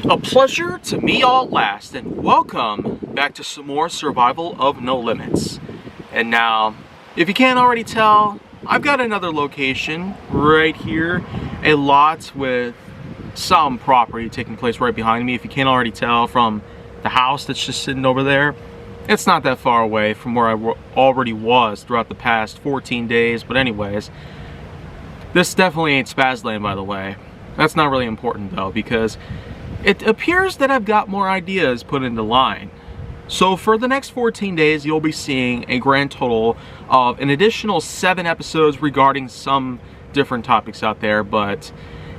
A pleasure to meet y'all at last, and welcome back to some more Survival of No Limits. And now, if you can't already tell, I've got another location right here, a lot with some property taking place right behind me. If you can't already tell from the house that's just sitting over there, it's not that far away from where I already was throughout the past 14 days. But anyways, this definitely ain't Spazland, by the way. That's not really important though, because it appears that I've got more ideas put into line. So for the next 14 days, you'll be seeing a grand total of an additional 7 episodes regarding some different topics out there. But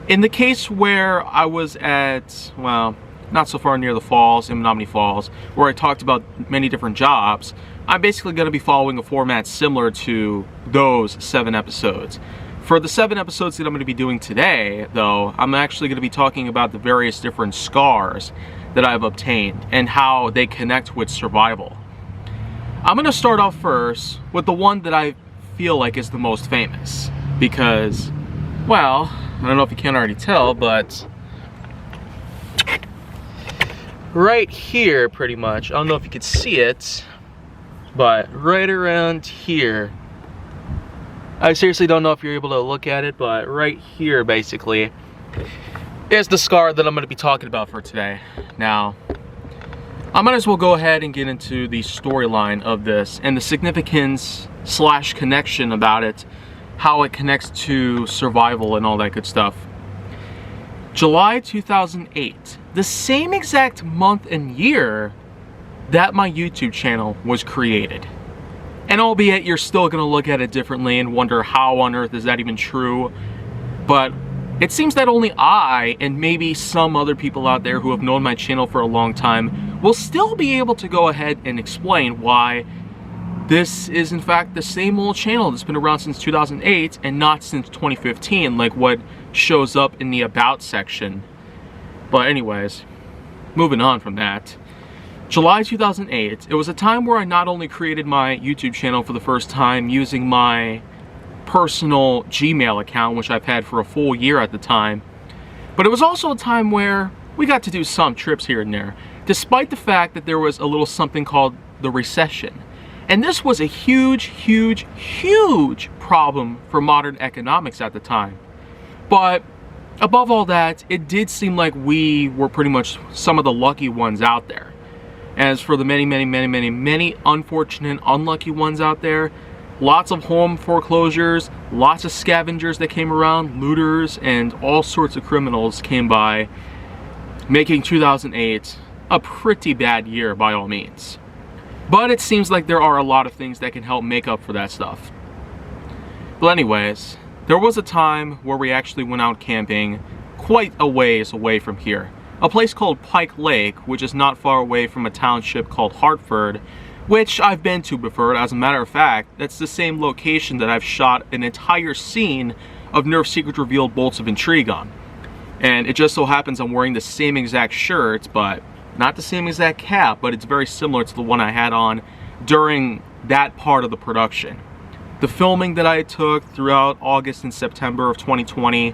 in the case where I was at, well, not so far near the falls, in Menominee Falls, where I talked about many different jobs, I'm basically going to be following a format similar to those 7 episodes. For the 7 episodes that I'm going to be doing today, though, I'm actually going to be talking about the various different scars that I've obtained and how they connect with survival. I'm going to start off first with the one that I feel like is the most famous because, well, I don't know if you can already tell, but right here pretty much, I don't know if you can see it, but right around here, I seriously don't know if you're able to look at it, but right here basically is the scar that I'm going to be talking about for today. Now, I might as well go ahead and get into the storyline of this and the significance / connection about it, how it connects to survival and all that good stuff. July 2008, the same exact month and year that my YouTube channel was created. And albeit you're still going to look at it differently and wonder how on earth is that even true, but it seems that only I and maybe some other people out there who have known my channel for a long time will still be able to go ahead and explain why this is in fact the same old channel that's been around since 2008 and not since 2015 like what shows up in the About section. But anyways, moving on from that. July 2008, it was a time where I not only created my YouTube channel for the first time using my personal Gmail account, which I've had for a full year at the time, but it was also a time where we got to do some trips here and there, despite the fact that there was a little something called the recession. And this was a huge, huge, huge problem for modern economics at the time. But above all that, it did seem like we were pretty much some of the lucky ones out there. As for the many unfortunate, unlucky ones out there, lots of home foreclosures, lots of scavengers that came around, looters, and all sorts of criminals came by, making 2008 a pretty bad year by all means. But it seems like there are a lot of things that can help make up for that stuff. But anyways, there was a time where we actually went out camping quite a ways away from here. A place called Pike Lake, which is not far away from a township called Hartford, which I've been to before. As a matter of fact, that's the same location that I've shot an entire scene of Nerf Secret Revealed Bolts of Intrigue on. And it just so happens I'm wearing the same exact shirt, but not the same exact cap, but it's very similar to the one I had on during that part of the production. The filming that I took throughout August and September of 2020,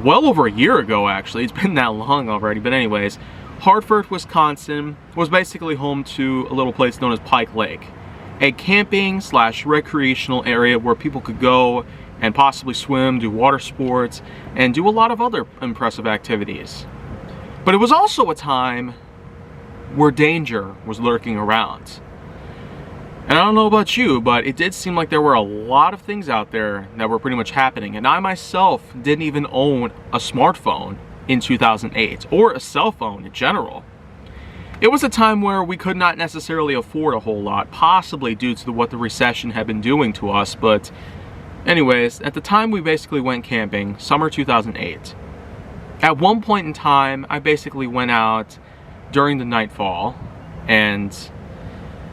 well over a year ago actually, it's been that long already, but anyways, Hartford, Wisconsin was basically home to a little place known as Pike Lake, a camping / recreational area where people could go and possibly swim, do water sports, and do a lot of other impressive activities. But it was also a time where danger was lurking around. And I don't know about you, but it did seem like there were a lot of things out there that were pretty much happening. And I myself didn't even own a smartphone in 2008, or a cell phone in general. It was a time where we could not necessarily afford a whole lot, possibly due to what the recession had been doing to us. But anyways, at the time we basically went camping, summer 2008. At one point in time, I basically went out during the nightfall, and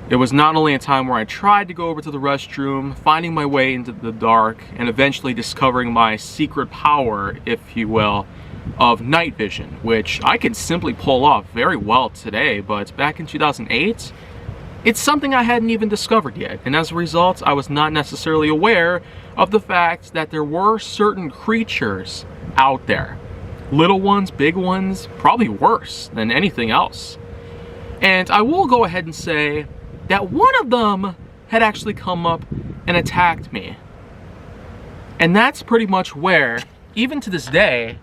it was not only a time where I tried to go over to the restroom, finding my way into the dark, and eventually discovering my secret power, if you will, of night vision, which I can simply pull off very well today, but back in 2008, it's something I hadn't even discovered yet, and as a result, I was not necessarily aware of the fact that there were certain creatures out there Little ones, big ones, probably worse than anything else. And I will go ahead and say that one of them had actually come up and attacked me. And that's pretty much where, even to this day,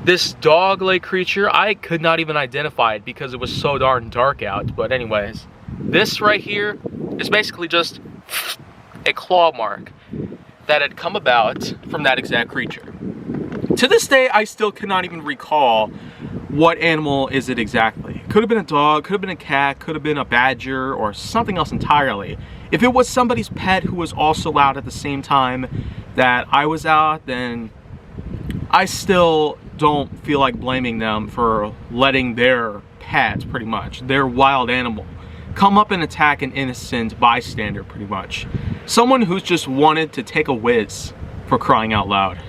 this dog-like creature, I could not even identify it because it was so darn dark out. But anyways, this right here is basically just a claw mark that had come about from that exact creature. To this day, I still cannot even recall what animal is it exactly. Could have been a dog, could have been a cat, could have been a badger, or something else entirely. If it was somebody's pet who was also out at the same time that I was out, then I still don't feel like blaming them for letting their pet, pretty much, their wild animal, come up and attack an innocent bystander, pretty much. Someone who's just wanted to take a whiz, for crying out loud.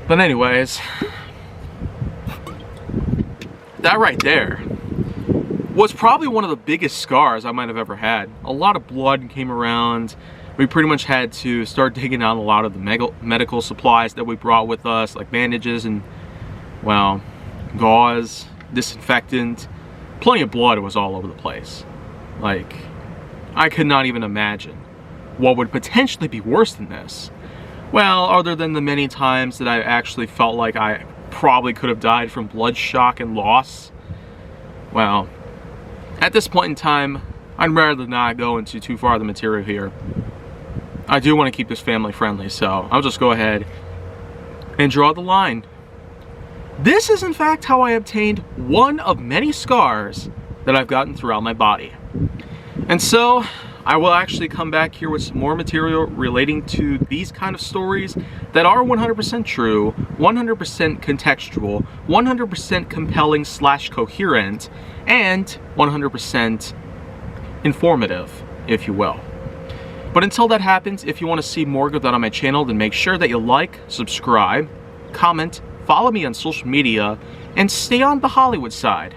But anyways, that right there was probably one of the biggest scars I might have ever had. A lot of blood came around. We pretty much had to start digging out a lot of the medical supplies that we brought with us, like bandages and, well, gauze, disinfectant. Plenty of blood was all over the place. Like, I could not even imagine what would potentially be worse than this. Well, other than the many times that I actually felt like I probably could have died from blood shock and loss. Well, at this point in time, I'd rather not go into too far of the material here. I do want to keep this family friendly, so I'll just go ahead and draw the line. This is in fact how I obtained one of many scars that I've gotten throughout my body. And so, I will actually come back here with some more material relating to these kind of stories that are 100% true, 100% contextual, 100% compelling / coherent, and 100% informative, if you will. But until that happens, if you want to see more of that on my channel, then make sure that you like, subscribe, comment, follow me on social media, and stay on the Hollywood side.